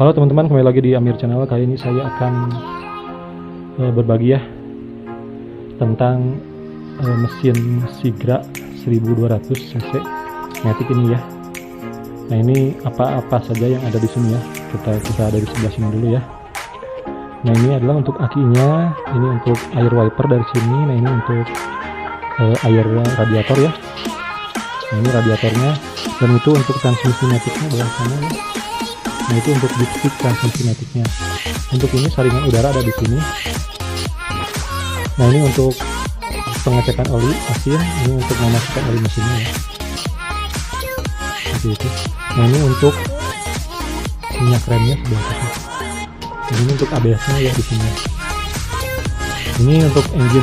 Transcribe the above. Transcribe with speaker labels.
Speaker 1: Halo teman-teman, kembali lagi di Amir Channel. Kali ini saya akan berbagi ya tentang mesin Sigra 1200 cc matic ini ya. Nah, ini apa saja yang ada di sini ya. Kita ada di sebelah sini dulu ya. Nah, ini adalah untuk akinya, ini untuk air wiper dari sini. Nah, ini untuk air radiator ya. Nah, ini radiatornya, dan itu untuk transmisi maticnya belah sana ya. Nah, itu untuk dipstick transmisi maticnya. Untuk ini saringan udara ada di sini. Nah, ini untuk pengecekan oli mesin, ini untuk memasukkan oli mesinnya ya. Seperti itu. Nah, ini untuk minyak remnya sebelah sini. Ini untuk ABS-nya ya di sini. Ini untuk engine